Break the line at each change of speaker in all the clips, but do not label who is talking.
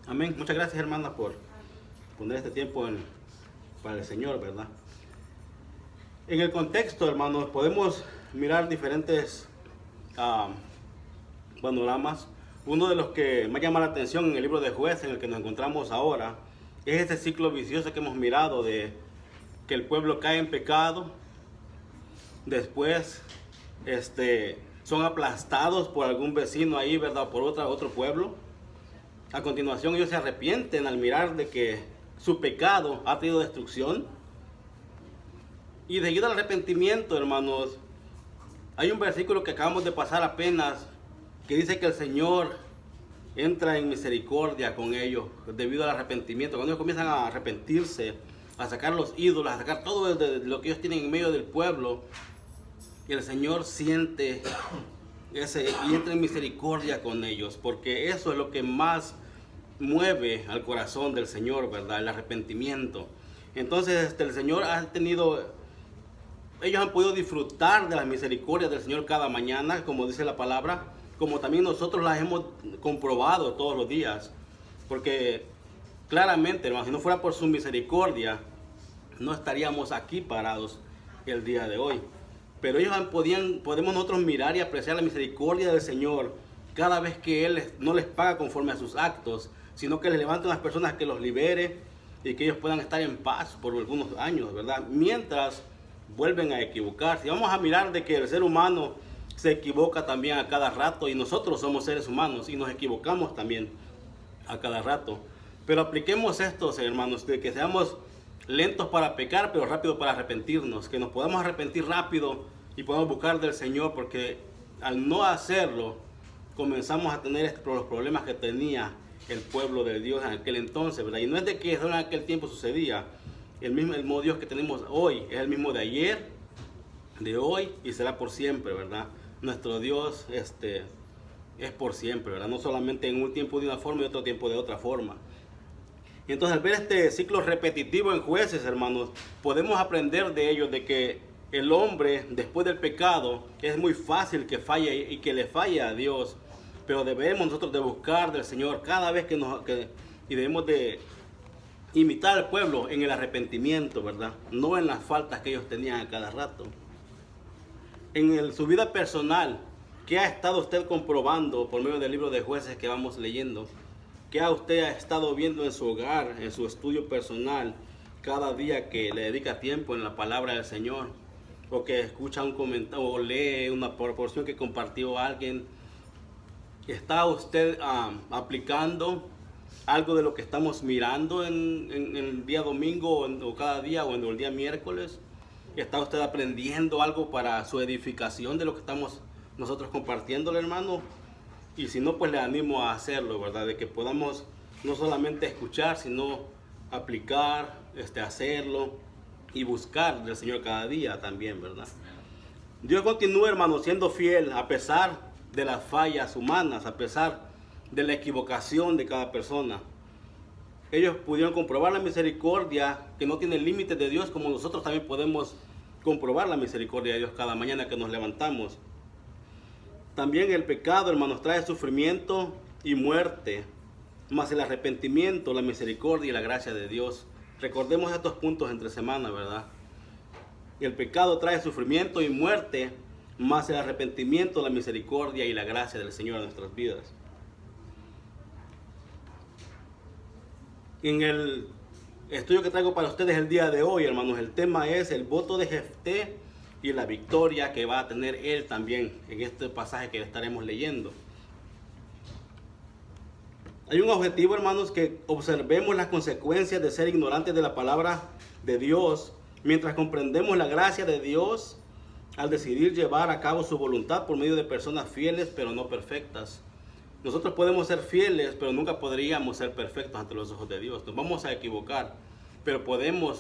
Amén. Muchas gracias, hermana, por poner este tiempo para el Señor, ¿verdad? En el contexto, hermanos, podemos mirar diferentes ah, panoramas. Uno de los que más llama la atención en el libro de Jueces, en el que nos encontramos ahora, es ese ciclo vicioso que hemos mirado de que el pueblo cae en pecado, después son aplastados por algún vecino ahí, ¿verdad? Por otro pueblo. A continuación ellos se arrepienten al mirar de que su pecado ha traído destrucción. Y debido al arrepentimiento, hermanos, hay un versículo que acabamos de pasar apenas que dice que el Señor entra en misericordia con ellos debido al arrepentimiento. Cuando ellos comienzan a arrepentirse, a sacar los ídolos, a sacar todo lo que ellos tienen en medio del pueblo, y el Señor siente y entra en misericordia con ellos, porque eso es lo que más mueve al corazón del Señor, ¿verdad? El arrepentimiento. Entonces el Señor ellos han podido disfrutar de las misericordias del Señor cada mañana, como dice la palabra, como también nosotros las hemos comprobado todos los días, porque claramente, hermano, si no fuera por su misericordia, no estaríamos aquí parados el día de hoy. Pero ellos podemos nosotros mirar y apreciar la misericordia del Señor cada vez que Él no les paga conforme a sus actos, sino que les levanta unas personas que los libere y que ellos puedan estar en paz por algunos años, ¿verdad? Mientras vuelven a equivocarse. Y vamos a mirar de que el ser humano se equivoca también a cada rato, y nosotros somos seres humanos y nos equivocamos también a cada rato. Pero apliquemos esto, hermanos, de que seamos lentos para pecar, pero rápido para arrepentirnos, que nos podamos arrepentir rápido y podamos buscar del Señor, porque al no hacerlo comenzamos a tener los problemas que tenía el pueblo de Dios en aquel entonces, ¿verdad? Y no es de que en aquel tiempo sucedía. El mismo Dios que tenemos hoy es el mismo de ayer, de hoy y será por siempre, ¿verdad? Nuestro Dios es por siempre, ¿verdad? No solamente en un tiempo de una forma y otro tiempo de otra forma. Y entonces al ver este ciclo repetitivo en Jueces, hermanos, podemos aprender de ello, de que el hombre después del pecado es muy fácil que falle y que le falle a Dios, pero debemos nosotros de buscar del Señor cada vez y debemos de imitar al pueblo en el arrepentimiento, ¿verdad? No en las faltas que ellos tenían a cada rato. Su vida personal, ¿qué ha estado usted comprobando por medio del libro de Jueces que vamos leyendo? ¿Qué usted ha estado viendo en su hogar, en su estudio personal, cada día que le dedica tiempo en la palabra del Señor? O que escucha un comentario o lee una porción que compartió alguien. ¿Está usted aplicando algo de lo que estamos mirando en el día domingo o cada día o en el día miércoles? ¿Está usted aprendiendo algo para su edificación de lo que estamos nosotros compartiendo, hermano? Y si no, pues le animo a hacerlo, ¿verdad? De que podamos no solamente escuchar, sino aplicar, hacerlo y buscar del Señor cada día también, ¿verdad? Dios continúa, hermano, siendo fiel a pesar de las fallas humanas, a pesar de la equivocación de cada persona. Ellos pudieron comprobar la misericordia que no tiene límites de Dios, como nosotros también podemos comprobar la misericordia de Dios cada mañana que nos levantamos. También el pecado, hermanos, trae sufrimiento y muerte, mas el arrepentimiento, la misericordia y la gracia de Dios. Recordemos estos puntos entre semana, ¿verdad? El pecado trae sufrimiento y muerte, mas el arrepentimiento, la misericordia y la gracia del Señor en nuestras vidas. En el estudio que traigo para ustedes el día de hoy, hermanos, el tema es el voto de Jefté y la victoria que va a tener él también en este pasaje que estaremos leyendo. Hay un objetivo, hermanos, que observemos las consecuencias de ser ignorantes de la palabra de Dios, mientras comprendemos la gracia de Dios al decidir llevar a cabo su voluntad por medio de personas fieles pero no perfectas. Nosotros podemos ser fieles, pero nunca podríamos ser perfectos ante los ojos de Dios. Nos vamos a equivocar, pero podemos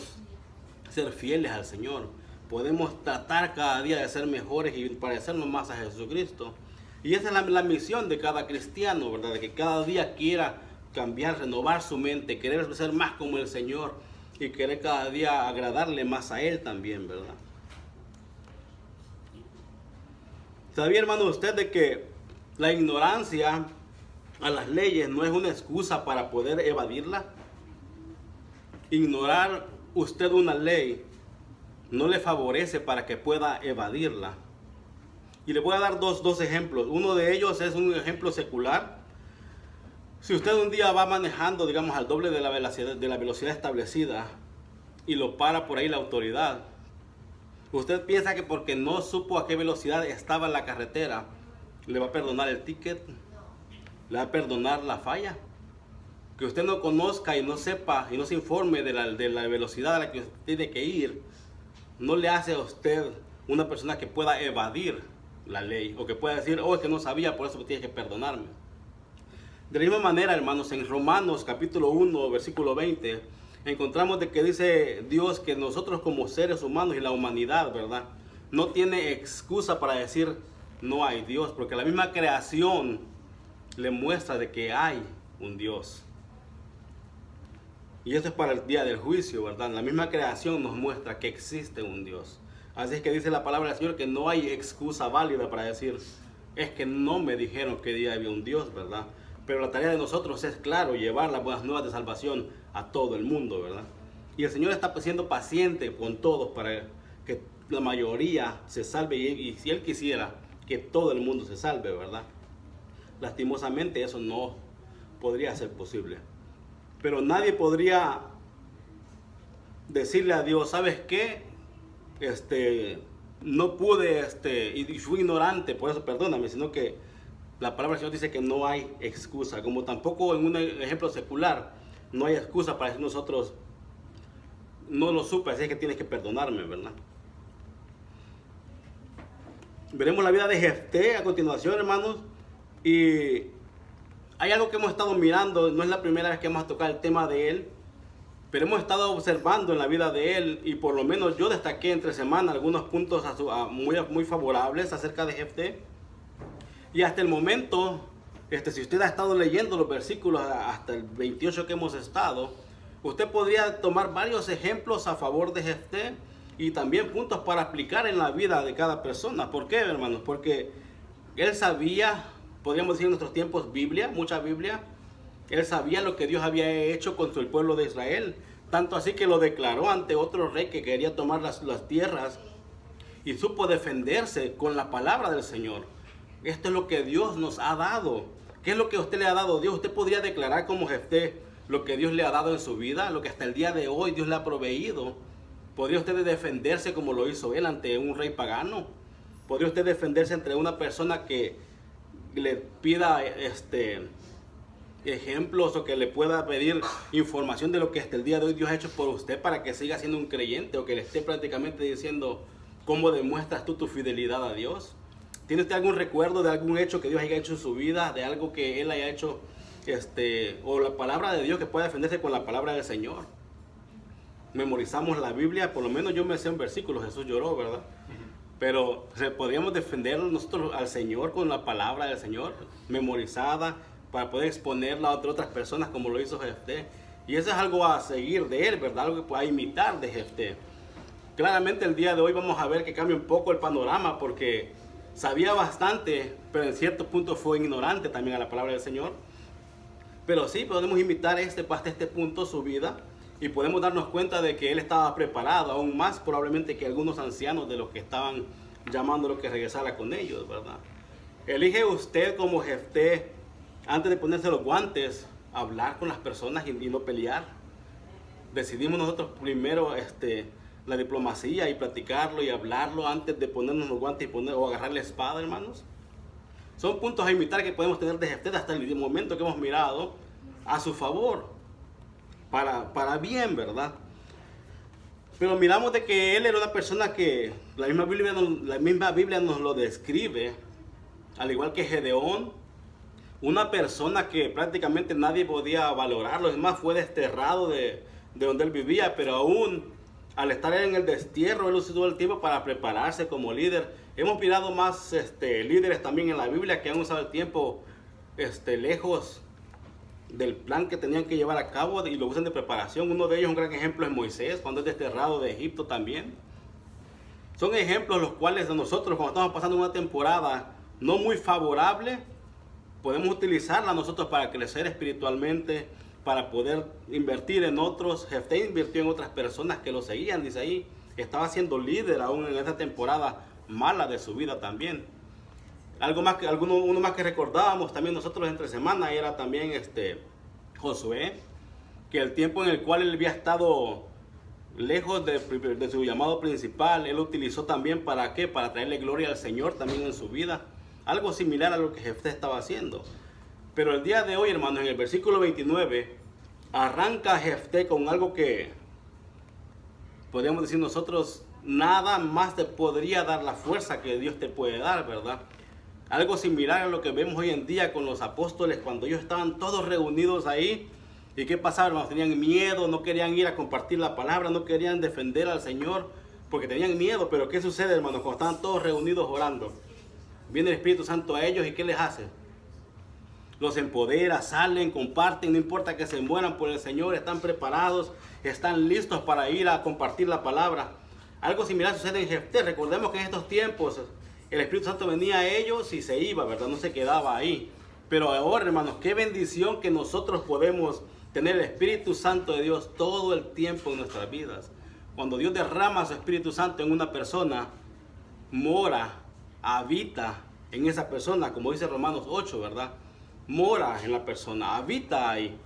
ser fieles al Señor. Podemos tratar cada día de ser mejores y parecernos más a Jesucristo. Y esa es la misión de cada cristiano, ¿verdad? De que cada día quiera cambiar, renovar su mente, querer ser más como el Señor y querer cada día agradarle más a Él también, ¿verdad? ¿Sabía, hermano, usted de que la ignorancia a las leyes no es una excusa para poder evadirla. Ignorar usted una ley no le favorece para que pueda evadirla. Y le voy a dar dos ejemplos. Uno de ellos es un ejemplo secular. Si usted un día va manejando, digamos, al doble de la velocidad establecida y lo para por ahí la autoridad, usted piensa que porque no supo a qué velocidad estaba en la carretera, le va a perdonar el ticket, le va a perdonar la falla. Que usted no conozca y no sepa y no se informe de la velocidad a la que usted tiene que ir, no le hace a usted una persona que pueda evadir la ley o que pueda decir, oh, es que no sabía, por eso tiene que perdonarme. De la misma manera, hermanos, en Romanos capítulo 1, versículo 20, encontramos de que dice Dios que nosotros como seres humanos y la humanidad, ¿verdad?, no tiene excusa para decir no hay Dios, porque la misma creación le muestra de que hay un Dios. Y esto es para el día del juicio, ¿verdad? La misma creación nos muestra que existe un Dios. Así es que dice la palabra del Señor que no hay excusa válida para decir, es que no me dijeron que día había un Dios, ¿verdad? Pero la tarea de nosotros es, claro, llevar las buenas nuevas de salvación a todo el mundo, ¿verdad? Y el Señor está siendo paciente con todos para que la mayoría se salve. Y si Él quisiera que todo el mundo se salve, ¿verdad? Lastimosamente eso no podría ser posible. Pero nadie podría decirle a Dios, ¿sabes qué? No pude, y fui ignorante, por eso perdóname, sino que la palabra del Señor dice que no hay excusa, como tampoco en un ejemplo secular no hay excusa para decir nosotros, no lo supe, así es que tienes que perdonarme, ¿verdad? Veremos la vida de Jefté a continuación, hermanos, y hay algo que hemos estado mirando, no es la primera vez que vamos a tocar el tema de él, pero hemos estado observando en la vida de él, y por lo menos yo destaqué entre semana algunos puntos muy favorables acerca de Jefté. Y hasta el momento, si usted ha estado leyendo los versículos hasta el 28 que hemos estado, usted podría tomar varios ejemplos a favor de Jefté y también puntos para aplicar en la vida de cada persona. ¿Por qué, hermanos? Porque él sabía, podríamos decir en nuestros tiempos, mucha Biblia. Él sabía lo que Dios había hecho con el pueblo de Israel. Tanto así que lo declaró ante otro rey que quería tomar las tierras y supo defenderse con la palabra del Señor. Esto es lo que Dios nos ha dado. ¿Qué es lo que usted le ha dado a Dios? Usted podría declarar como Jefté lo que Dios le ha dado en su vida, lo que hasta el día de hoy Dios le ha proveído. ¿Podría usted defenderse como lo hizo él ante un rey pagano? ¿Podría usted defenderse entre una persona que le pida ejemplos o que le pueda pedir información de lo que hasta el día de hoy Dios ha hecho por usted para que siga siendo un creyente, o que le esté prácticamente diciendo cómo demuestras tú tu fidelidad a Dios? ¿Tiene usted algún recuerdo de algún hecho que Dios haya hecho en su vida, de algo que Él haya hecho, o la palabra de Dios que pueda defenderse con la palabra del Señor? Memorizamos la Biblia, por lo menos yo me sé un versículo, Jesús lloró, ¿verdad? Pero podríamos defender nosotros al Señor con la palabra del Señor, memorizada, para poder exponerla a otras personas como lo hizo Jefté. Y eso es algo a seguir de él, ¿verdad? Algo que pueda imitar de Jefté. Claramente el día de hoy vamos a ver que cambia un poco el panorama, porque sabía bastante, pero en cierto punto fue ignorante también a la palabra del Señor. Pero sí podemos imitar hasta este punto su vida, y podemos darnos cuenta de que él estaba preparado, aún más probablemente que algunos ancianos de los que estaban llamándolo que regresara con ellos, ¿verdad? Elige usted como Jefté, antes de ponerse los guantes, hablar con las personas y no pelear. Decidimos nosotros primero la diplomacia y platicarlo y hablarlo antes de ponernos los guantes o agarrar la espada, hermanos. Son puntos a imitar que podemos tener de Jefté hasta el momento que hemos mirado a su favor, para bien, ¿verdad? Pero miramos de que él era una persona que la misma Biblia nos lo describe, al igual que Gedeón, una persona que prácticamente nadie podía valorarlo. Es más, fue desterrado de donde él vivía, pero aún al estar en el destierro, él usó el tiempo para prepararse como líder. Hemos mirado más líderes también en la Biblia que han usado el tiempo lejos del plan que tenían que llevar a cabo y lo usan de preparación. Uno de ellos, un gran ejemplo, es Moisés, cuando es desterrado de Egipto también. Son ejemplos los cuales nosotros, cuando estamos pasando una temporada no muy favorable, podemos utilizarla nosotros para crecer espiritualmente, para poder invertir en otros. Jefté invirtió en otras personas que lo seguían, dice ahí. Estaba siendo líder aún en esta temporada mala de su vida también. Uno más que recordábamos también nosotros entre semana era también Josué, que el tiempo en el cual él había estado lejos de su llamado principal, él lo utilizó también ¿para qué? Para traerle gloria al Señor también en su vida. Algo similar a lo que Jefté estaba haciendo. Pero el día de hoy, hermanos, en el versículo 29, arranca Jefté con algo que podríamos decir nosotros, nada más te podría dar la fuerza que Dios te puede dar, ¿verdad? Algo similar a lo que vemos hoy en día con los apóstoles cuando ellos estaban todos reunidos ahí. ¿Y qué pasaba, hermanos? Tenían miedo, no querían ir a compartir la palabra, no querían defender al Señor porque tenían miedo. Pero ¿qué sucede, hermanos? Cuando estaban todos reunidos orando, viene el Espíritu Santo a ellos y ¿qué les hace? Los empodera, salen, comparten, no importa que se mueran por el Señor, están preparados, están listos para ir a compartir la palabra. Algo similar sucede en Jefté. Recordemos que en estos tiempos el Espíritu Santo venía a ellos y se iba, ¿verdad? No se quedaba ahí. Pero ahora, hermanos, qué bendición que nosotros podemos tener el Espíritu Santo de Dios todo el tiempo en nuestras vidas. Cuando Dios derrama su Espíritu Santo en una persona, mora, habita en esa persona, como dice Romanos 8, ¿verdad? Mora en la persona, habita ahí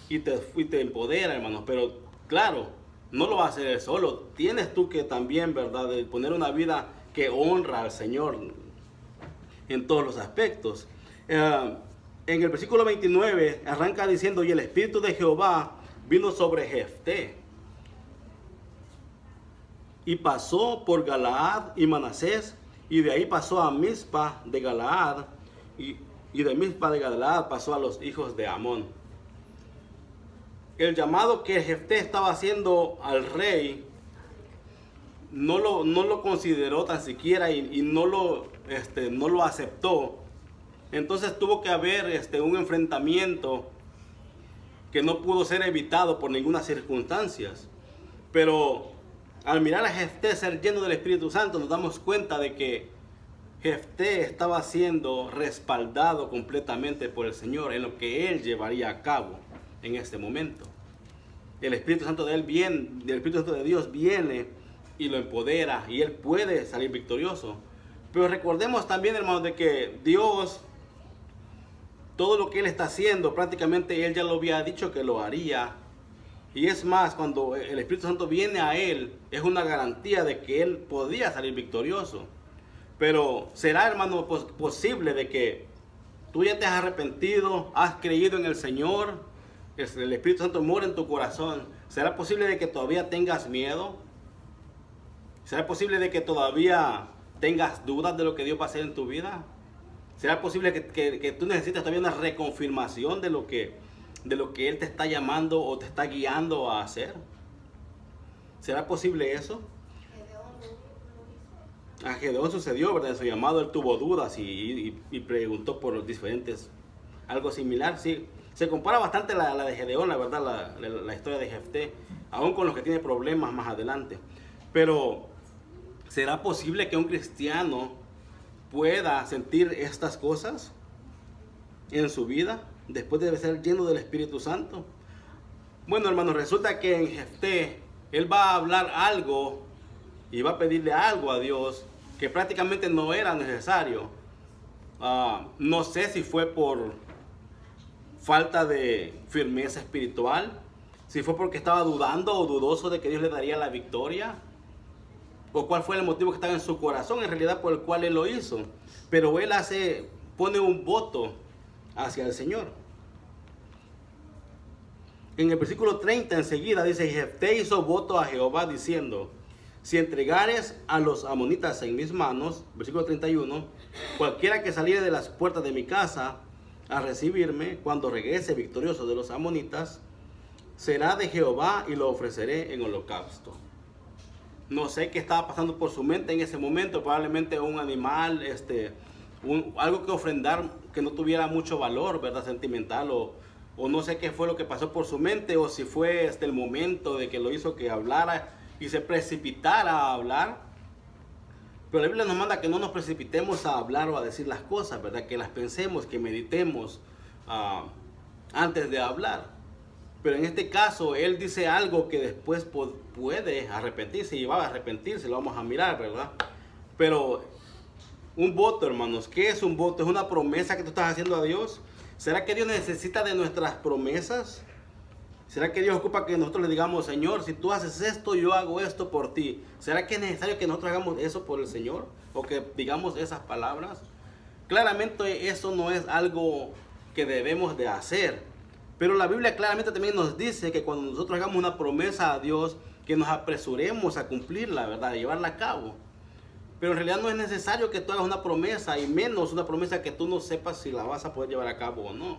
y te empodera, hermanos. Pero claro, no lo va a hacer él solo. Tienes tú que también, ¿verdad?, de poner una vida que honra al Señor en todos los aspectos. En el versículo 29 arranca diciendo: y el Espíritu de Jehová vino sobre Jefté, y pasó por Galaad y Manasés, y de ahí pasó a Mizpa de Galaad, y de Mizpa de Galaad pasó a los hijos de Amón. El llamado que Jefté estaba haciendo al rey no lo consideró tan siquiera y no lo aceptó. Entonces tuvo que haber un enfrentamiento que no pudo ser evitado por ninguna circunstancia. Pero al mirar a Jefté ser lleno del Espíritu Santo, nos damos cuenta de que Jefté estaba siendo respaldado completamente por el Señor en lo que él llevaría a cabo en este momento. El Espíritu Santo de él viene, el Espíritu Santo de Dios viene y lo empodera y él puede salir victorioso. Pero recordemos también, hermanos, de que Dios, todo lo que él está haciendo, prácticamente él ya lo había dicho que lo haría. Y es más, cuando el Espíritu Santo viene a él, es una garantía de que él podía salir victorioso. Pero será, hermano, posible de que tú ya te has arrepentido, has creído en el Señor, el Espíritu Santo mora en tu corazón. ¿Será posible de que todavía tengas miedo? ¿Será posible de que todavía tengas dudas de lo que Dios va a hacer en tu vida? ¿Será posible que tú necesites todavía una reconfirmación de lo que Él te está llamando o te está guiando a hacer? ¿Será posible eso? A Gedeón sucedió, ¿verdad? En su llamado él tuvo dudas y preguntó por los diferentes. Algo similar, sí. Se compara bastante la de Gedeón, la verdad, la historia de Jefté, aún con los que tiene problemas más adelante. Pero, ¿será posible que un cristiano pueda sentir estas cosas en su vida después de ser lleno del Espíritu Santo? Bueno, hermanos, resulta que en Jefté él va a hablar algo y va a pedirle algo a Dios que prácticamente no era necesario. No sé si fue por falta de firmeza espiritual, si fue porque estaba dudando o dudoso de que Dios le daría la victoria, o cuál fue el motivo que estaba en su corazón en realidad por el cual él lo hizo. Pero él pone un voto hacia el Señor. En el versículo 30 enseguida dice: Jefté hizo voto a Jehová diciendo: si entregares a los amonitas en mis manos, versículo 31, cualquiera que saliere de las puertas de mi casa a recibirme, cuando regrese victorioso de los amonitas, será de Jehová y lo ofreceré en holocausto. No sé qué estaba pasando por su mente en ese momento, probablemente un animal, algo que ofrendar que no tuviera mucho valor, ¿verdad? Sentimental, o no sé qué fue lo que pasó por su mente, o si fue el momento de que lo hizo que hablara y se precipitara a hablar. Pero la Biblia nos manda que no nos precipitemos a hablar o a decir las cosas, ¿verdad? Que las pensemos, que meditemos antes de hablar. Pero en este caso, él dice algo que después puede arrepentirse y va a arrepentirse, lo vamos a mirar, ¿verdad? Pero un voto, hermanos, ¿qué es un voto? ¿Es una promesa que tú estás haciendo a Dios? ¿Será que Dios necesita de nuestras promesas? ¿Será que Dios ocupa que nosotros le digamos, Señor, si tú haces esto, yo hago esto por ti? ¿Será que es necesario que nosotros hagamos eso por el Señor? ¿O que digamos esas palabras? Claramente eso no es algo que debemos de hacer. Pero la Biblia claramente también nos dice que cuando nosotros hagamos una promesa a Dios, que nos apresuremos a cumplirla, ¿verdad? A llevarla a cabo. Pero en realidad no es necesario que tú hagas una promesa, y menos una promesa que tú no sepas si la vas a poder llevar a cabo o no.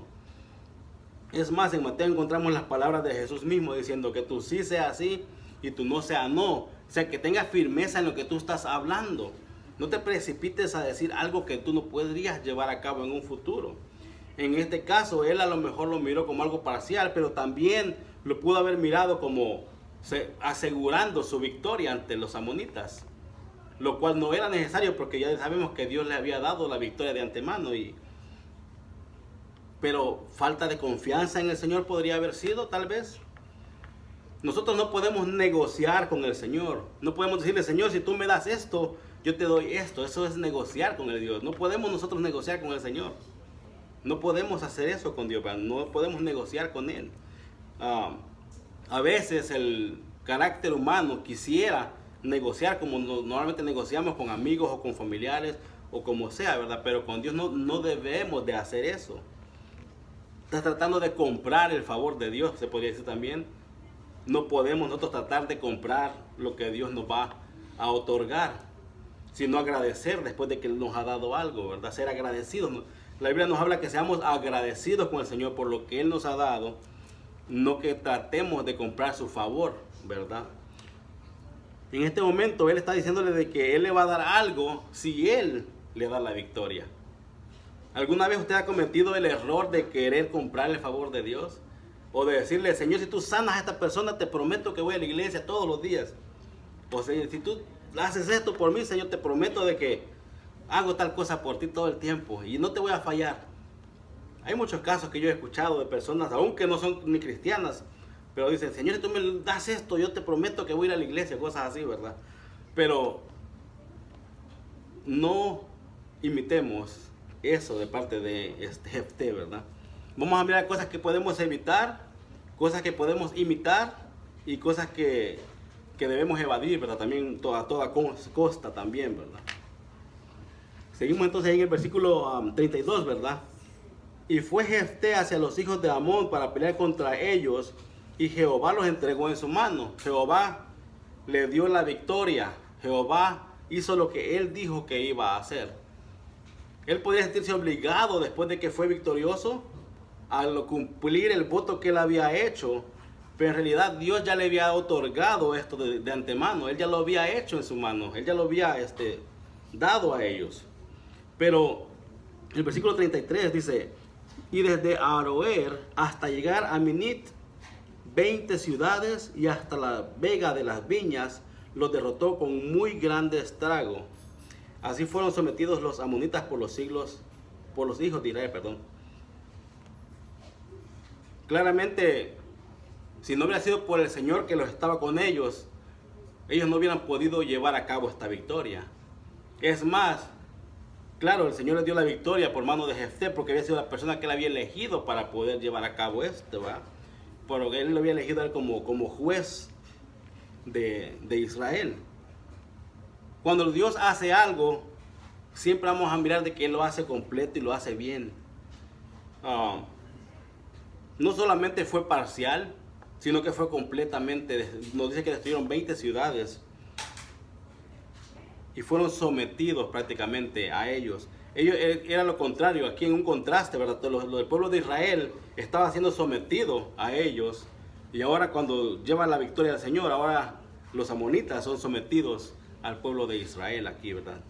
Es más, en Mateo encontramos las palabras de Jesús mismo diciendo que tú sí sea sí y tú no sea no. O sea, que tengas firmeza en lo que tú estás hablando. No te precipites a decir algo que tú no podrías llevar a cabo en un futuro. En este caso, él a lo mejor lo miró como algo parcial, pero también lo pudo haber mirado como asegurando su victoria ante los amonitas. Lo cual no era necesario porque ya sabemos que Dios le había dado la victoria de antemano. Pero falta de confianza en el Señor podría haber sido, tal vez. Nosotros no podemos negociar con el Señor. No podemos decirle, Señor, si tú me das esto, yo te doy esto. Eso es negociar con el Dios. No podemos nosotros negociar con el Señor. No podemos hacer eso con Dios. No podemos negociar con Él. A veces el carácter humano quisiera negociar como normalmente negociamos con amigos o con familiares o como sea, ¿verdad? Pero con Dios no debemos de hacer eso. Estás tratando de comprar el favor de Dios, se podría decir también. No podemos nosotros tratar de comprar lo que Dios nos va a otorgar, sino agradecer después de que Él nos ha dado algo, ¿verdad? Ser agradecidos. La Biblia nos habla que seamos agradecidos con el Señor por lo que Él nos ha dado, no que tratemos de comprar su favor, ¿verdad? En este momento Él está diciéndole de que Él le va a dar algo si Él le da la victoria. ¿Alguna vez usted ha cometido el error de querer comprar el favor de Dios? O de decirle, Señor, si tú sanas a esta persona, te prometo que voy a la iglesia todos los días. O sea, si tú haces esto por mí, Señor, te prometo de que hago tal cosa por ti todo el tiempo y no te voy a fallar. Hay muchos casos que yo he escuchado de personas, aunque no son ni cristianas, pero dicen, Señor, si tú me das esto, yo te prometo que voy a ir a la iglesia, cosas así, ¿verdad? Pero no imitemos eso de parte de Jefté, ¿verdad? Vamos a mirar cosas que podemos evitar, cosas que podemos imitar y cosas que debemos evadir, ¿verdad? También a toda costa también, ¿verdad? Seguimos entonces ahí en el versículo 32, ¿verdad? Y fue Jefté hacia los hijos de Amón para pelear contra ellos, y Jehová los entregó en su mano. Jehová le dio la victoria. Jehová hizo lo que él dijo que iba a hacer. Él podía sentirse obligado después de que fue victorioso a cumplir el voto que él había hecho, pero en realidad Dios ya le había otorgado esto de antemano. Él ya lo había hecho en su mano, él ya lo había dado a ellos. Pero el versículo 33 dice, y desde Aroer hasta llegar a Minit, 20 ciudades, y hasta la vega de las viñas los derrotó con muy grande estrago. Así fueron sometidos los amonitas por los hijos de Israel, perdón. Claramente, si no hubiera sido por el Señor que los estaba con ellos no hubieran podido llevar a cabo esta victoria. Es más, claro, el Señor les dio la victoria por mano de Jefté porque había sido la persona que él había elegido para poder llevar a cabo esto, ¿verdad? Pero él lo había elegido a él como juez de Israel. Cuando Dios hace algo, siempre vamos a mirar de que Él lo hace completo y lo hace bien. No solamente fue parcial, sino que fue completamente. Nos dice que destruyeron 20 ciudades y fueron sometidos prácticamente a ellos. Ellos era lo contrario, aquí en un contraste, ¿verdad? El pueblo de Israel estaba siendo sometido a ellos, y ahora cuando llevan la victoria al Señor, ahora los amonitas son sometidos al pueblo de Israel aquí, ¿verdad?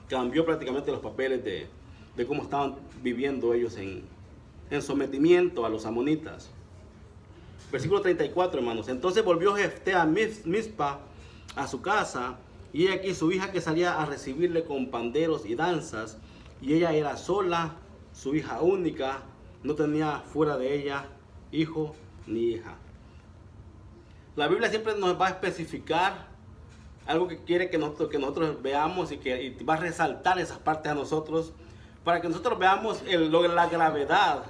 Cambió prácticamente los papeles de cómo estaban viviendo ellos en sometimiento a los amonitas. Versículo 34, hermanos. Entonces volvió Jefté a Mizpa, a su casa, Y aquí su hija que salía a recibirle con panderos y danzas, y ella era sola, su hija única, no tenía fuera de ella hijo ni hija. La Biblia siempre nos va a especificar algo que quiere que nosotros veamos y va a resaltar esas partes a nosotros para que nosotros veamos la gravedad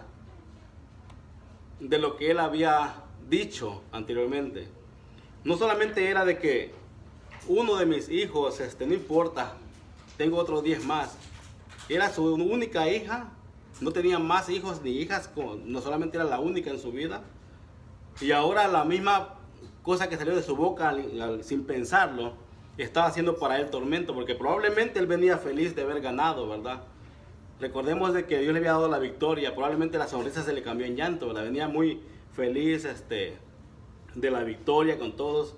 de lo que él había dicho anteriormente. No solamente era de que uno de mis hijos, no importa, tengo otros 10 más. Era su única hija, no tenía más hijos ni hijas, no solamente era la única en su vida. Y ahora la misma cosa que salió de su boca sin pensarlo, estaba haciendo para él tormento, porque probablemente él venía feliz de haber ganado, ¿verdad? Recordemos de que Dios le había dado la victoria, probablemente la sonrisa se le cambió en llanto, ¿verdad? Venía muy feliz de la victoria con todos.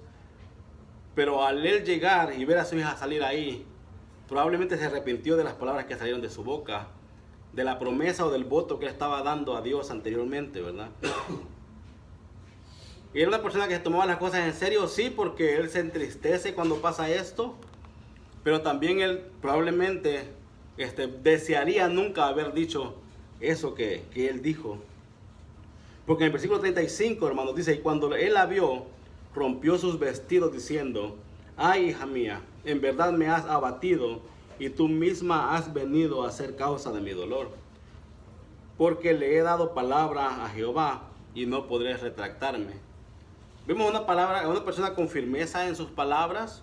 Pero al él llegar y ver a su hija salir ahí, probablemente se arrepintió de las palabras que salieron de su boca, de la promesa o del voto que él estaba dando a Dios anteriormente, ¿verdad? Y era una persona que se tomaba las cosas en serio, sí, porque él se entristece cuando pasa esto, pero también él probablemente desearía nunca haber dicho eso que él dijo. Porque en el versículo 35, hermanos, dice, y cuando él la vio, rompió sus vestidos diciendo, ay, hija mía, en verdad me has abatido y tú misma has venido a ser causa de mi dolor. Porque le he dado palabra a Jehová y no podré retractarme. Vemos una persona con firmeza en sus palabras.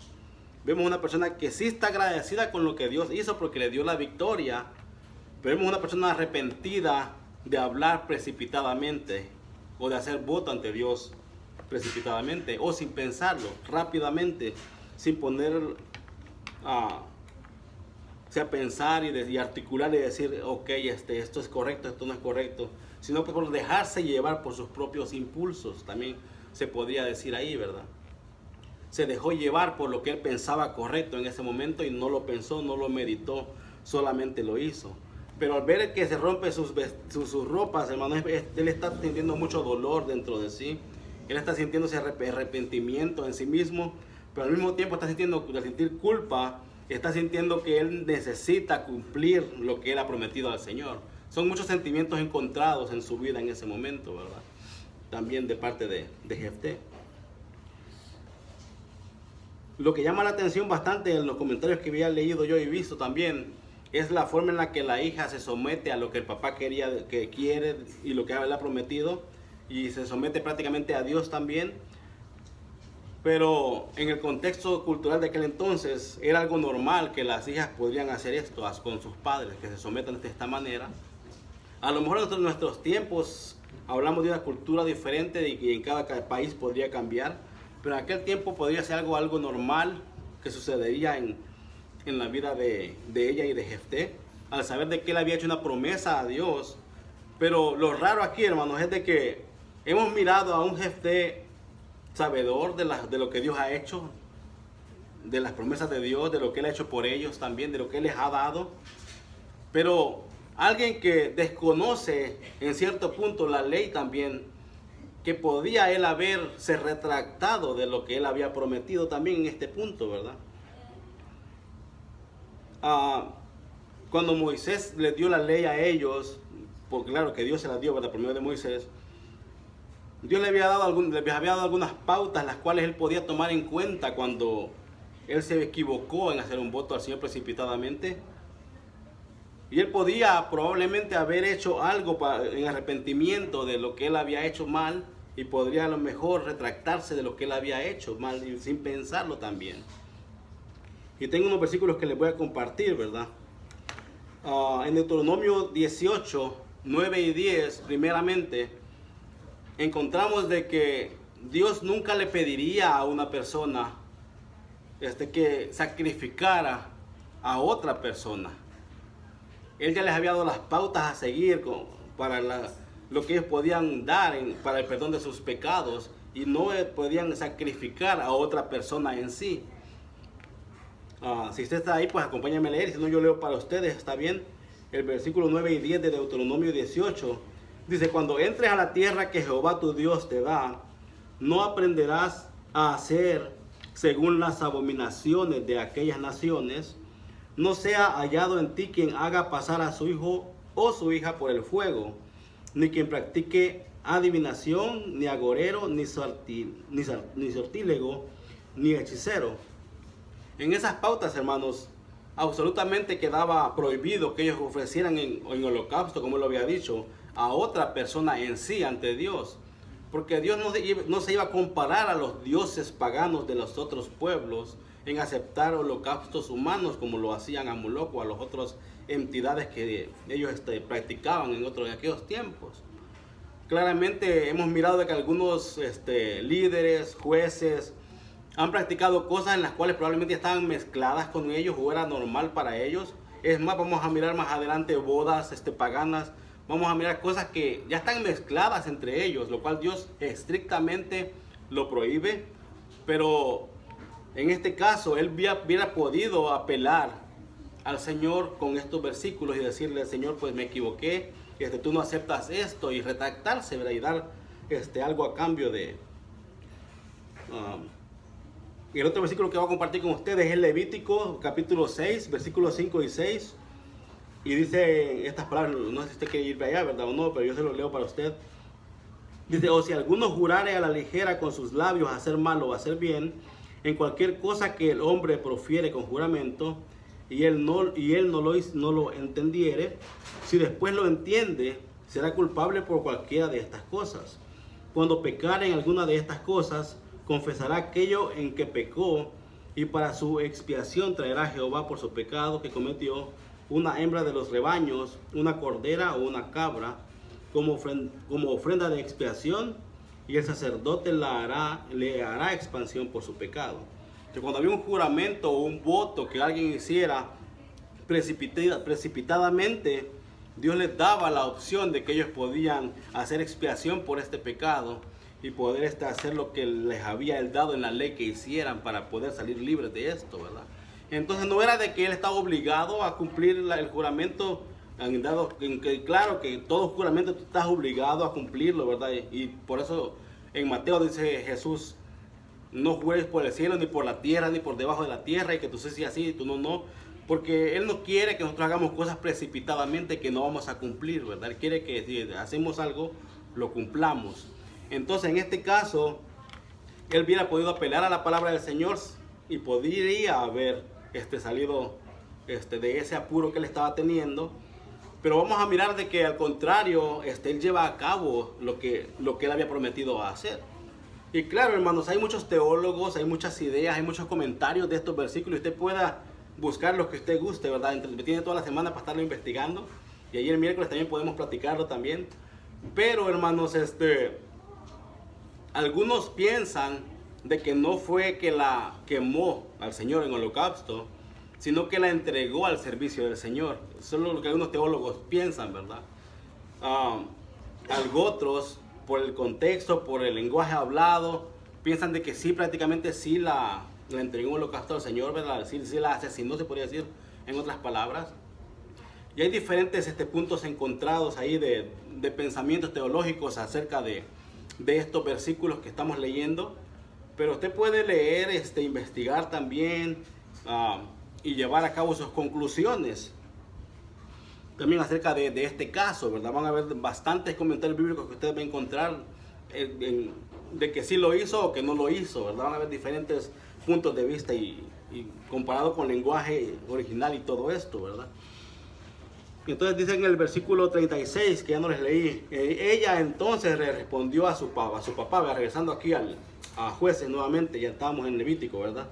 Vemos una persona que sí está agradecida con lo que Dios hizo porque le dio la victoria. Pero vemos una persona arrepentida de hablar precipitadamente o de hacer voto ante Dios precipitadamente o sin pensarlo, rápidamente, sin poner a pensar y articular y decir, ok, esto es correcto, esto no es correcto, sino que por dejarse llevar por sus propios impulsos, también se podría decir ahí, ¿verdad? Se dejó llevar por lo que él pensaba correcto en ese momento y no lo pensó, no lo meditó, solamente lo hizo. Pero al ver que se rompe sus ropas, hermano, él está sintiendo mucho dolor dentro de sí. Él está sintiendo ese arrepentimiento en sí mismo, pero al mismo tiempo está sintiendo, al sentir culpa, está sintiendo que él necesita cumplir lo que él ha prometido al Señor. Son muchos sentimientos encontrados en su vida en ese momento, ¿verdad? También de parte de Jefté. Lo que llama la atención bastante en los comentarios que había leído yo y visto también es la forma en la que la hija se somete a lo que el papá quiere y lo que él ha prometido, y se somete prácticamente a Dios también. Pero en el contexto cultural de aquel entonces era algo normal que las hijas podrían hacer esto con sus padres, que se sometan de esta manera. A lo mejor en nuestros tiempos hablamos de una cultura diferente y en cada país podría cambiar, pero en aquel tiempo podría ser algo normal que sucedería en la vida de ella y de Jefté, al saber de que él había hecho una promesa a Dios. Pero lo raro aquí, hermanos, es de que hemos mirado a un Jefté sabedor de lo que Dios ha hecho, de las promesas de Dios, de lo que él ha hecho por ellos también, de lo que él les ha dado. Pero alguien que desconoce en cierto punto la ley también, que podía él haberse retractado de lo que él había prometido también en este punto, ¿verdad? Cuando Moisés les dio la ley a ellos, porque claro que Dios se la dio, ¿verdad? Por medio de Moisés, Dios les había dado algunas pautas las cuales él podía tomar en cuenta cuando él se equivocó en hacer un voto al Señor precipitadamente. Y él podía probablemente haber hecho algo en arrepentimiento de lo que él había hecho mal, y podría a lo mejor retractarse de lo que él había hecho mal sin pensarlo también. Y tengo unos versículos que les voy a compartir, ¿verdad? En Deuteronomio 18, 9 y 10, primeramente, encontramos de que Dios nunca le pediría a una persona que sacrificara a otra persona. Él ya les había dado las pautas a seguir para lo que ellos podían dar para el perdón de sus pecados, y no podían sacrificar a otra persona en sí. Si usted está ahí, pues acompáñame a leer, si no yo leo para ustedes, está bien. El versículo 9 y 10 de Deuteronomio 18 dice: cuando entres a la tierra que Jehová tu Dios te da, no aprenderás a hacer según las abominaciones de aquellas naciones, no sea hallado en ti quien haga pasar a su hijo o su hija por el fuego, ni quien practique adivinación, ni agorero, ni sortílego, ni hechicero. En esas pautas, hermanos, absolutamente quedaba prohibido que ellos ofrecieran en holocausto, como lo había dicho, a otra persona en sí ante Dios. Porque Dios no se iba a comparar a los dioses paganos de los otros pueblos en aceptar holocaustos humanos como lo hacían a Moloch o a las otras entidades que ellos practicaban en aquellos tiempos. Claramente hemos mirado de que algunos líderes, jueces, han practicado cosas en las cuales probablemente estaban mezcladas con ellos o era normal para ellos. Es más, vamos a mirar más adelante bodas paganas. Vamos a mirar cosas que ya están mezcladas entre ellos, lo cual Dios estrictamente lo prohíbe. Pero en este caso, él hubiera podido apelar al Señor con estos versículos y decirle: Señor, pues me equivoqué, tú no aceptas esto, y retractarse, ¿verdad? Y dar algo a cambio de... Y el otro versículo que voy a compartir con ustedes es el Levítico, capítulo 6, versículos 5 y 6. Y dice estas palabras, no sé si usted quiere ir para allá, ¿verdad? O no, pero yo se lo leo para usted. Dice: o si alguno jurare a la ligera con sus labios hacer mal o hacer bien, en cualquier cosa que el hombre profiere con juramento, y él no lo entendiere, si después lo entiende, será culpable por cualquiera de estas cosas. Cuando pecare en alguna de estas cosas, confesará aquello en que pecó, y para su expiación traerá a Jehová por su pecado que cometió una hembra de los rebaños, una cordera o una cabra, como ofrenda de expiación, y el sacerdote le hará expiación por su pecado. Que cuando había un juramento o un voto que alguien hiciera precipitadamente, Dios les daba la opción de que ellos podían hacer expiación por este pecado y poder hacer lo que les había él dado en la ley que hicieran para poder salir libres de esto, ¿verdad? Entonces no era de que él estaba obligado a cumplir el juramento, claro que todo juramento tú estás obligado a cumplirlo, ¿verdad? Y por eso en Mateo dice Jesús: no jures por el cielo, ni por la tierra, ni por debajo de la tierra, y que tú seas así y tú no. Porque Él no quiere que nosotros hagamos cosas precipitadamente que no vamos a cumplir, ¿verdad? Él quiere que si hacemos algo, lo cumplamos. Entonces, en este caso, Él hubiera podido apelar a la palabra del Señor y podría haber salido de ese apuro que Él estaba teniendo. Pero vamos a mirar de que al contrario, Él lleva a cabo lo que Él había prometido hacer. Y claro, hermanos, hay muchos teólogos, hay muchas ideas, hay muchos comentarios de estos versículos. Usted pueda buscar los que usted guste, ¿verdad? Tiene toda la semana para estarlo investigando. Y ayer el miércoles también podemos platicarlo también. Pero, hermanos, algunos piensan de que no fue que la quemó al Señor en holocausto, sino que la entregó al servicio del Señor. Eso es lo que algunos teólogos piensan, ¿verdad? Algo otros, por el contexto, por el lenguaje hablado, piensan de que sí, prácticamente sí la entregó en holocausto al Señor, ¿verdad? Sí la asesinó, se podría decir en otras palabras. Y hay diferentes puntos encontrados ahí de pensamientos teológicos acerca de estos versículos que estamos leyendo. Pero usted puede leer, investigar también y llevar a cabo sus conclusiones. También acerca de este caso, ¿verdad? Van a haber bastantes comentarios bíblicos que usted va a encontrar de que sí lo hizo o que no lo hizo, ¿verdad? Van a haber diferentes puntos de vista y comparado con el lenguaje original y todo esto, ¿verdad? Entonces dice en el versículo 36, que ya no les leí, ella entonces le respondió a su papá, ¿verdad? Regresando aquí a Jueces nuevamente, ya estamos en Levítico, ¿verdad?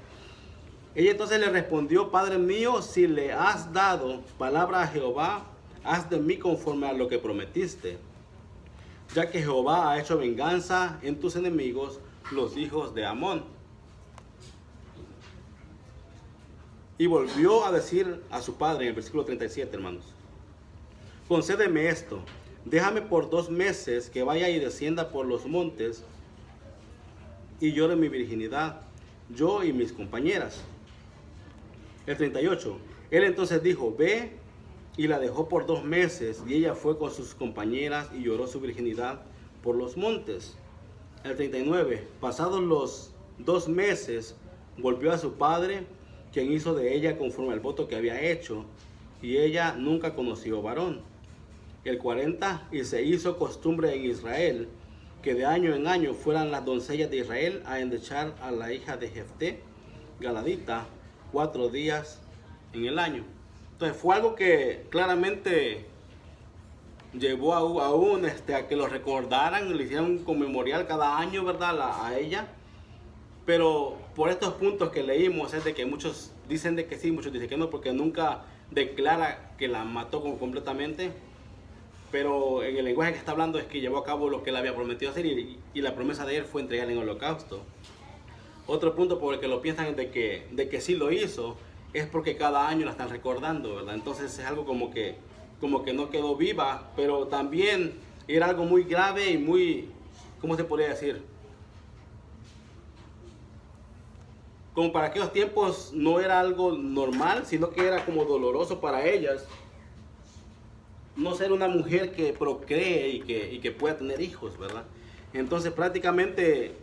Ella entonces le respondió: Padre mío, si le has dado palabra a Jehová, haz de mí conforme a lo que prometiste, ya que Jehová ha hecho venganza en tus enemigos, los hijos de Amón. Y volvió a decir a su padre en el versículo 37, hermanos: concédeme esto, déjame por 2 meses que vaya y descienda por los montes y llore mi virginidad, yo y mis compañeras. El 38, él entonces dijo: ve, y la dejó por 2 meses, y ella fue con sus compañeras y lloró su virginidad por los montes. El 39, pasados los 2 meses, volvió a su padre, quien hizo de ella conforme al voto que había hecho, y ella nunca conoció varón. El 40, y se hizo costumbre en Israel, que de año en año fueran las doncellas de Israel a endechar a la hija de Jefté, Galadita, 4 días en el año. Entonces fue algo que claramente llevó a que lo recordaran, le hicieran un conmemorial cada año, ¿verdad? A ella. Pero por estos puntos que leímos es de que muchos dicen de que sí, muchos dicen que no, porque nunca declara que la mató completamente. Pero en el lenguaje que está hablando es que llevó a cabo lo que él había prometido hacer, y la promesa de él fue entregar en holocausto. Otro punto por el que lo piensan es de que sí lo hizo, es porque cada año la están recordando, ¿verdad? Entonces es algo como que no quedó viva, pero también era algo muy grave y muy, ¿cómo se podría decir? Como para aquellos tiempos no era algo normal, sino que era como doloroso para ellas no ser una mujer que procree y que pueda tener hijos, ¿verdad? Entonces prácticamente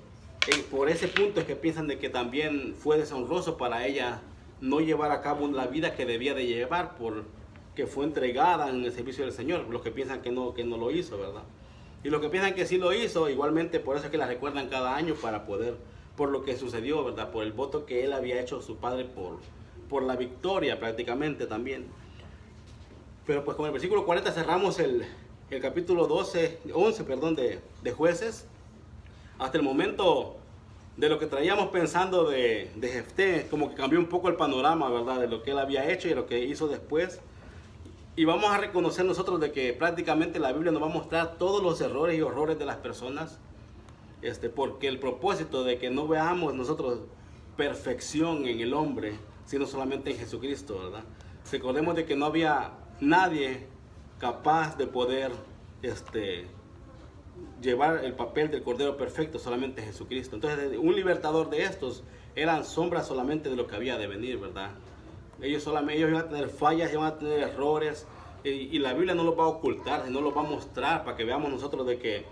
por ese punto es que piensan de que también fue deshonroso para ella no llevar a cabo la vida que debía de llevar, porque fue entregada en el servicio del Señor. Los que piensan que no lo hizo, ¿verdad? Y los que piensan que sí lo hizo, igualmente por eso es que la recuerdan cada año, para poder, por lo que sucedió, ¿verdad? Por el voto que él había hecho a su padre, por la victoria prácticamente también. Pero pues con el versículo 40 cerramos el capítulo 11 de Jueces. Hasta el momento de lo que traíamos pensando de Jefté, como que cambió un poco el panorama, ¿verdad? De lo que él había hecho y de lo que hizo después. Y vamos a reconocer nosotros de que prácticamente la Biblia nos va a mostrar todos los errores y horrores de las personas. Porque el propósito de que no veamos nosotros perfección en el hombre, sino solamente en Jesucristo, ¿verdad? Recordemos de que no había nadie capaz de poder llevar el papel del Cordero Perfecto, solamente Jesucristo. Entonces un libertador de estos eran sombras solamente de lo que había de venir, ¿verdad? Ellos iban a tener fallas, iban a tener errores, y la Biblia no los va a ocultar, no los va a mostrar para que veamos nosotros de que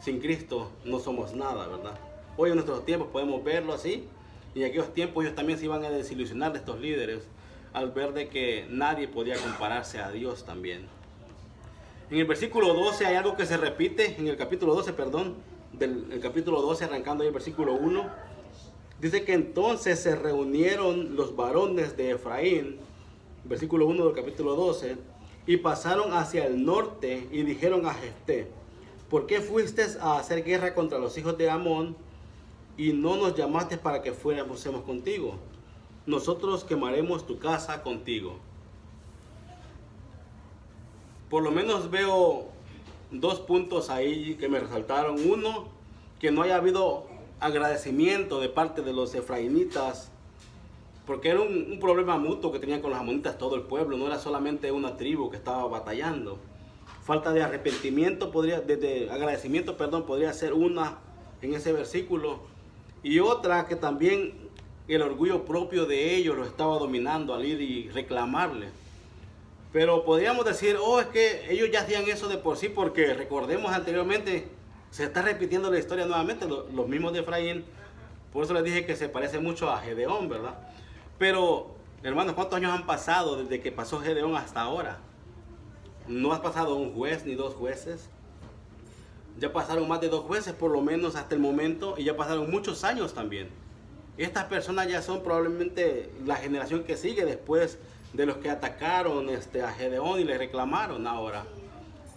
sin Cristo no somos nada, ¿verdad? Hoy en nuestros tiempos podemos verlo así, y en aquellos tiempos ellos también se iban a desilusionar de estos líderes al ver de que nadie podía compararse a Dios también. En el versículo 12 hay algo que se repite, en el capítulo 12, del capítulo 12, arrancando ahí el versículo 1, dice que entonces se reunieron los varones de Efraín, versículo 1 del capítulo 12, y pasaron hacia el norte y dijeron a Jefté: ¿por qué fuiste a hacer guerra contra los hijos de Amón y no nos llamaste para que fuéramos contigo? Nosotros quemaremos tu casa contigo. Por lo menos veo dos puntos ahí que me resaltaron. Uno, que no haya habido agradecimiento de parte de los efraínitas, porque era un problema mutuo que tenían con los amonitas todo el pueblo, no era solamente una tribu que estaba batallando. Falta de arrepentimiento, agradecimiento, podría ser una en ese versículo. Y otra, que también el orgullo propio de ellos lo estaba dominando al ir y reclamarle. Pero podríamos decir, es que ellos ya hacían eso de por sí, porque recordemos anteriormente, se está repitiendo la historia nuevamente, los mismos de Efraín. Por eso les dije que se parece mucho a Gedeón, ¿verdad? Pero, hermanos, ¿cuántos años han pasado desde que pasó Gedeón hasta ahora? No ha pasado un juez ni 2 jueces. Ya pasaron más de 2 jueces por lo menos hasta el momento, y ya pasaron muchos años también. Estas personas ya son probablemente la generación que sigue después de los que atacaron a Gedeón y le reclamaron ahora.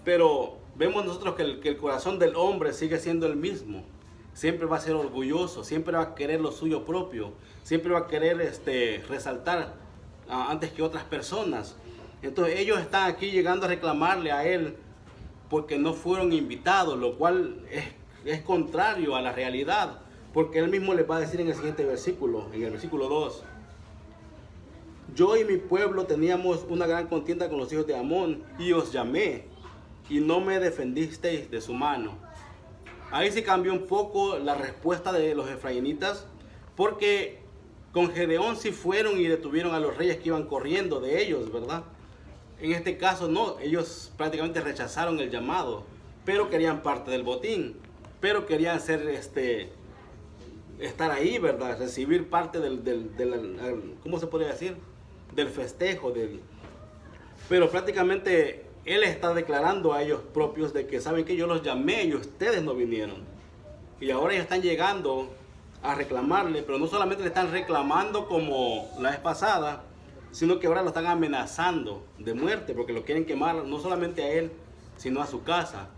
Pero vemos nosotros que el corazón del hombre sigue siendo el mismo. Siempre va a ser orgulloso, siempre va a querer lo suyo propio, siempre va a querer resaltar antes que otras personas. Entonces ellos están aquí llegando a reclamarle a él porque no fueron invitados, lo cual es contrario a la realidad, porque él mismo les va a decir en el siguiente versículo, en el versículo 2: yo y mi pueblo teníamos una gran contienda con los hijos de Amón, y os llamé, y no me defendisteis de su mano. Ahí se cambió un poco la respuesta de los efraínitas, porque con Gedeón sí fueron y detuvieron a los reyes que iban corriendo de ellos, ¿verdad? En este caso no, ellos prácticamente rechazaron el llamado, pero querían parte del botín, pero querían ser estar ahí, ¿verdad? Recibir parte ¿cómo se podría decir? Del festejo, pero prácticamente él está declarando a ellos propios de que saben que yo los llamé y ustedes no vinieron. Y ahora ellos están llegando a reclamarle, pero no solamente le están reclamando como la vez pasada, sino que ahora lo están amenazando de muerte, porque lo quieren quemar no solamente a él, sino a su casa.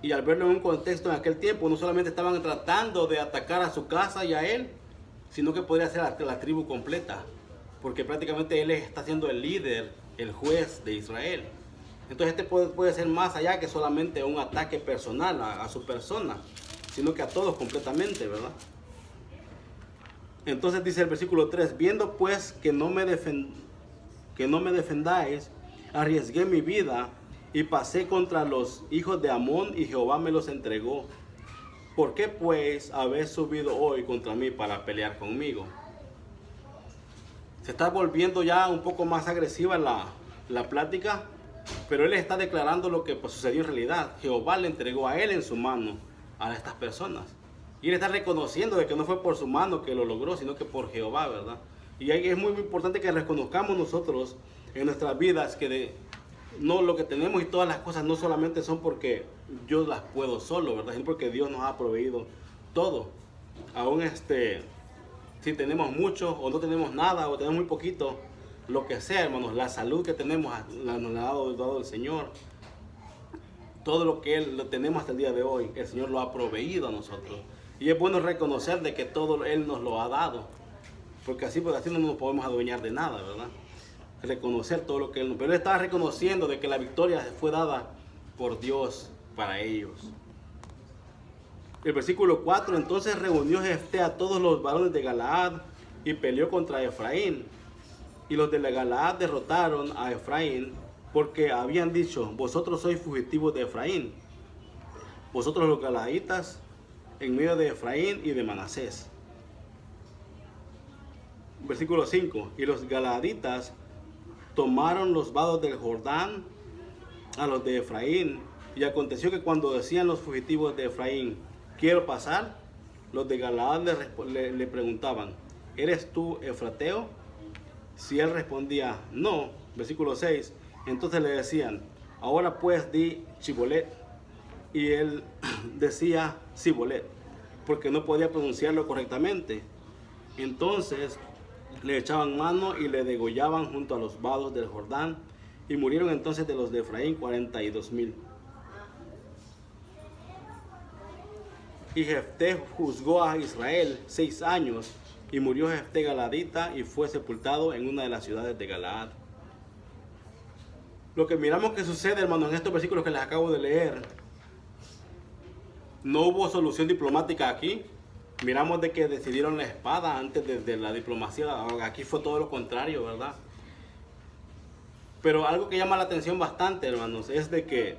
Y al verlo en un contexto en aquel tiempo, no solamente estaban tratando de atacar a su casa y a él, sino que podría ser a la tribu completa, porque prácticamente él está siendo el líder, el juez de Israel. Entonces puede ser más allá que solamente un ataque personal a su persona, sino que a todos completamente, ¿verdad? Entonces dice el versículo 3, viendo pues que no me defendáis, arriesgué mi vida y pasé contra los hijos de Amón y Jehová me los entregó. ¿Por qué pues habéis subido hoy contra mí para pelear conmigo? Se está volviendo ya un poco más agresiva la plática, pero él está declarando lo que sucedió en realidad. Jehová le entregó a él en su mano a estas personas. Y él está reconociendo de que no fue por su mano que lo logró, sino que por Jehová, ¿verdad? Y ahí es muy importante que reconozcamos nosotros en nuestras vidas que no lo que tenemos y todas las cosas no solamente son porque yo las puedo solo, ¿verdad? Sino porque Dios nos ha proveído todo. Aún si tenemos mucho o no tenemos nada o tenemos muy poquito, lo que sea, hermanos, la salud que tenemos nos la ha dado el Señor. Todo lo que lo tenemos hasta el día de hoy, el Señor lo ha proveído a nosotros. Y es bueno reconocer de que todo Él nos lo ha dado, porque así no nos podemos adueñar de nada, ¿verdad? Reconocer todo lo que Él nos... Pero Él estaba reconociendo de que la victoria fue dada por Dios para ellos. El versículo 4, entonces reunió Jefté a todos los varones de Galaad y peleó contra Efraín. Y los de la Galaad derrotaron a Efraín porque habían dicho, vosotros sois fugitivos de Efraín, vosotros los galaaditas, en medio de Efraín y de Manasés. Versículo 5, y los galaaditas tomaron los vados del Jordán a los de Efraín, y aconteció que cuando decían los fugitivos de Efraín, quiero pasar, los de Galaad le preguntaban, ¿eres tú efrateo? Si él respondía, no, versículo 6, entonces le decían, ahora pues di Chibolet. Y él decía Sibolet, porque no podía pronunciarlo correctamente. Entonces le echaban mano y le degollaban junto a los vados del Jordán. Y murieron entonces de los de Efraín 42,000. Y Jefté juzgó a Israel 6 años. Y murió Jefté galadita y fue sepultado en una de las ciudades de Galaad. Lo que miramos que sucede, hermanos, en estos versículos que les acabo de leer, no hubo solución diplomática aquí. Miramos de que decidieron la espada antes de la diplomacia. Aquí fue todo lo contrario, ¿verdad? Pero algo que llama la atención bastante, hermanos, es de que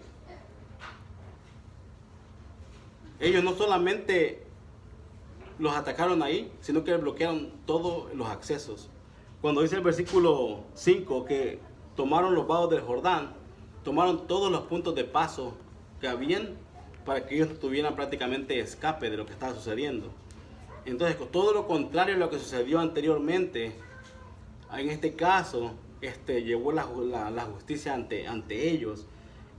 ellos no solamente los atacaron ahí, sino que bloquearon todos los accesos. Cuando dice el versículo 5 que tomaron los vados del Jordán, tomaron todos los puntos de paso que habían para que ellos tuvieran prácticamente escape de lo que estaba sucediendo. Entonces, con todo lo contrario a lo que sucedió anteriormente, en este caso, llevó la justicia ante ellos.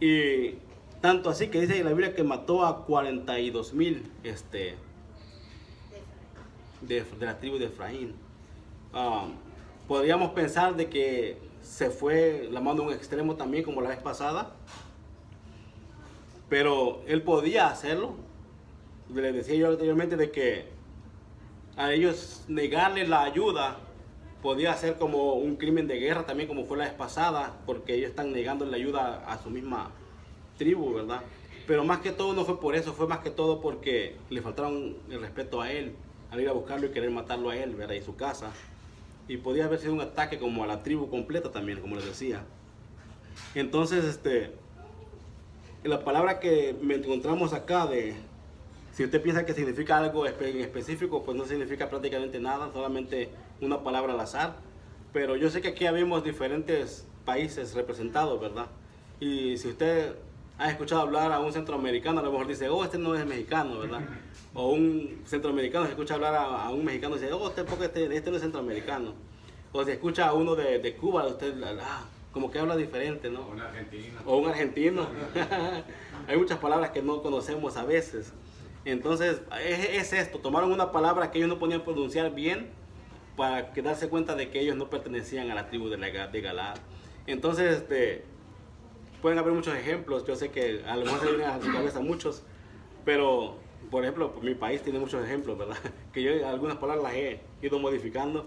Y tanto así que dice en la Biblia que mató a 42,000 de la tribu de Efraín. Podríamos pensar de que se fue la mano a un extremo también como la vez pasada, pero él podía hacerlo. Les decía yo anteriormente de que a ellos negarle la ayuda podía ser como un crimen de guerra también, como fue la vez pasada, porque ellos están negando la ayuda a su misma tribu, ¿verdad? Pero más que todo no fue por eso, fue más que todo porque le faltaron el respeto a él al ir a buscarlo y querer matarlo a él, ¿verdad? Y su casa. Y podía haber sido un ataque como a la tribu completa también, como les decía. Entonces, la palabra que me encontramos acá si usted piensa que significa algo en específico, pues no significa prácticamente nada, solamente una palabra al azar. Pero yo sé que aquí habemos diferentes países representados, ¿verdad? Y si usted has escuchado hablar a un centroamericano, a lo mejor dice, oh, este no es mexicano, ¿verdad? O un centroamericano se escucha hablar a un mexicano y dice, oh, este no es centroamericano. O se escucha a uno de Cuba, usted, como que habla diferente, ¿no?
Un argentino.
O un argentino. Hay muchas palabras que no conocemos a veces. Entonces, es esto, tomaron una palabra que ellos no podían pronunciar bien para darse cuenta de que ellos no pertenecían a la tribu de Galaad. Entonces, pueden haber muchos ejemplos, yo sé que a lo mejor se vienen a su cabeza muchos, pero, por ejemplo, mi país tiene muchos ejemplos, ¿verdad? Que yo algunas palabras las he ido modificando,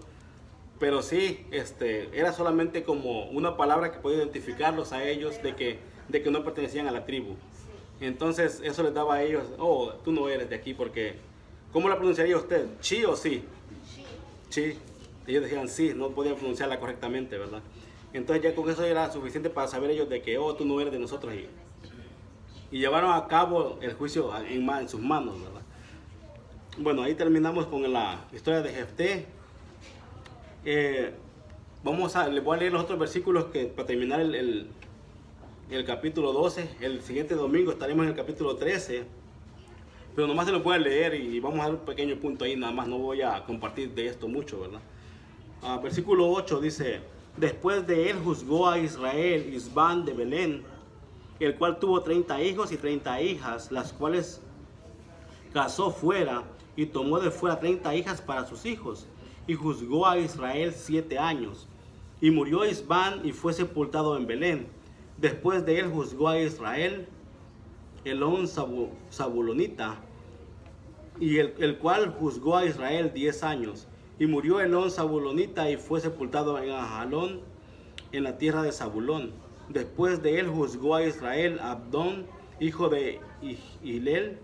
pero sí, era solamente como una palabra que podía identificarlos a ellos de que no pertenecían a la tribu. Entonces, eso les daba a ellos, oh, tú no eres de aquí, porque, ¿cómo la pronunciaría usted? ¿Chi o sí? Sí. Ellos decían sí, no podían pronunciarla correctamente, ¿verdad? Entonces ya con eso era suficiente para saber ellos de que, oh, tú no eres de nosotros. Y llevaron a cabo el juicio en sus manos, ¿verdad? Bueno, ahí terminamos con la historia de Jefté. Les voy a leer los otros versículos para terminar el capítulo 12. El siguiente domingo estaremos en el capítulo 13. Pero nomás se lo voy a leer y vamos a dar un pequeño punto ahí, nada más. No voy a compartir de esto mucho, ¿verdad? Versículo 8 dice: después de él juzgó a Israel Isbán de Belén, el cual tuvo 30 hijos y 30 hijas, las cuales casó fuera y tomó de fuera 30 hijas para sus hijos, y juzgó a Israel 7 años. Y murió Isbán y fue sepultado en Belén. Después de él juzgó a Israel Elón Zabulonita, y el cual juzgó a Israel 10 años. Y murió Elón Zabulonita y fue sepultado en Ajalón, en la tierra de Zabulón. Después de él juzgó a Israel Abdón, hijo de Hilel,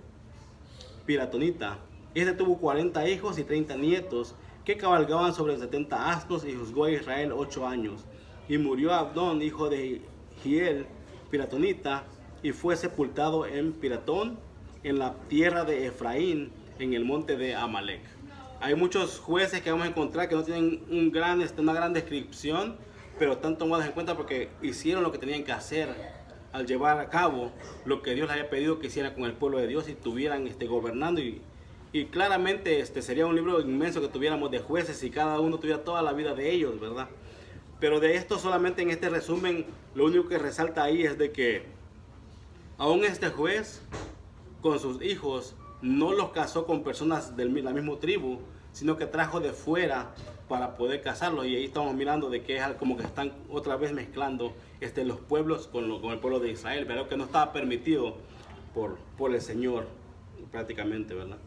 Piratonita. Este tuvo 40 hijos y 30 nietos, que cabalgaban sobre 70 asnos, y juzgó a Israel 8 años. Y murió Abdón, hijo de Hilel, Piratonita, y fue sepultado en Piratón, en la tierra de Efraín, en el monte de Amalek. Hay muchos jueces que vamos a encontrar que no tienen una gran descripción, pero están tomados en cuenta porque hicieron lo que tenían que hacer al llevar a cabo lo que Dios les había pedido que hicieran con el pueblo de Dios y estuvieran gobernando. Y claramente sería un libro inmenso que tuviéramos de jueces y cada uno tuviera toda la vida de ellos, ¿verdad? Pero de esto solamente en este resumen, lo único que resalta ahí es de que aún este juez con sus hijos no los casó con personas de la misma tribu, sino que trajo de fuera para poder casarlos. Y ahí estamos mirando de que es como que están otra vez mezclando los pueblos con el pueblo de Israel, pero que no estaba permitido por el Señor prácticamente, ¿verdad?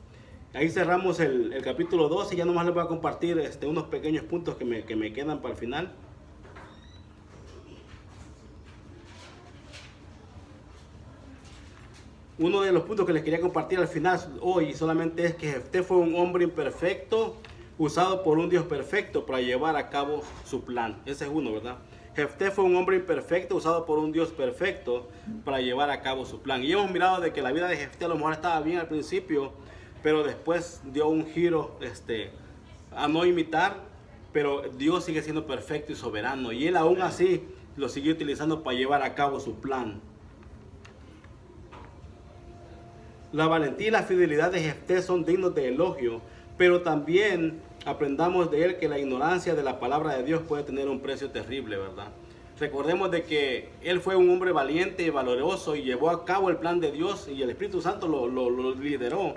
Ahí cerramos el capítulo 12 y ya nomás les voy a compartir unos pequeños puntos que me quedan para el final. Uno de los puntos que les quería compartir al final hoy solamente es que Jefté fue un hombre imperfecto usado por un Dios perfecto para llevar a cabo su plan. Ese es uno, ¿verdad? Jefté fue un hombre imperfecto usado por un Dios perfecto para llevar a cabo su plan. Y hemos mirado de que la vida de Jefté a lo mejor estaba bien al principio, pero después dio un giro a no imitar, pero Dios sigue siendo perfecto y soberano. Y él aún así lo siguió utilizando para llevar a cabo su plan. La valentía y la fidelidad de Jefté son dignos de elogio, pero también aprendamos de él que la ignorancia de la palabra de Dios puede tener un precio terrible, ¿verdad? Recordemos de que él fue un hombre valiente y valoroso y llevó a cabo el plan de Dios y el Espíritu Santo lo lideró.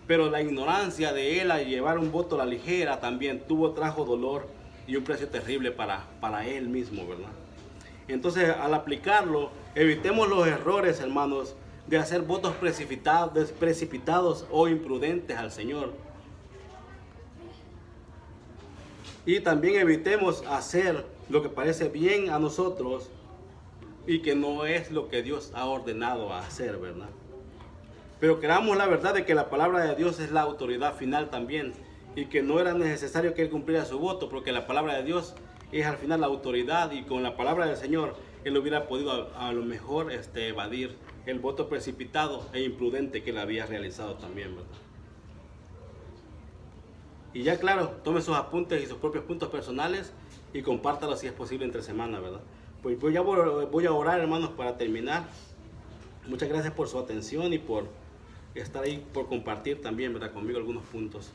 Pero la ignorancia de él al llevar un voto a la ligera también trajo dolor y un precio terrible para él mismo, ¿verdad? Entonces, al aplicarlo, evitemos los errores, hermanos, de hacer votos precipitados o imprudentes al Señor. Y también evitemos hacer lo que parece bien a nosotros y que no es lo que Dios ha ordenado a hacer, ¿verdad? Pero creamos la verdad de que la palabra de Dios es la autoridad final también y que no era necesario que Él cumpliera su voto, porque la palabra de Dios es al final la autoridad, y con la palabra del Señor Él hubiera podido a lo mejor evadir el voto precipitado e imprudente que Él había realizado también, ¿verdad? Y ya claro, tome sus apuntes y sus propios puntos personales y compártalos si es posible entre semana, ¿verdad? Pues voy a orar, hermanos, para terminar. Muchas gracias por su atención y por estar ahí, por compartir también, ¿verdad?, conmigo algunos puntos.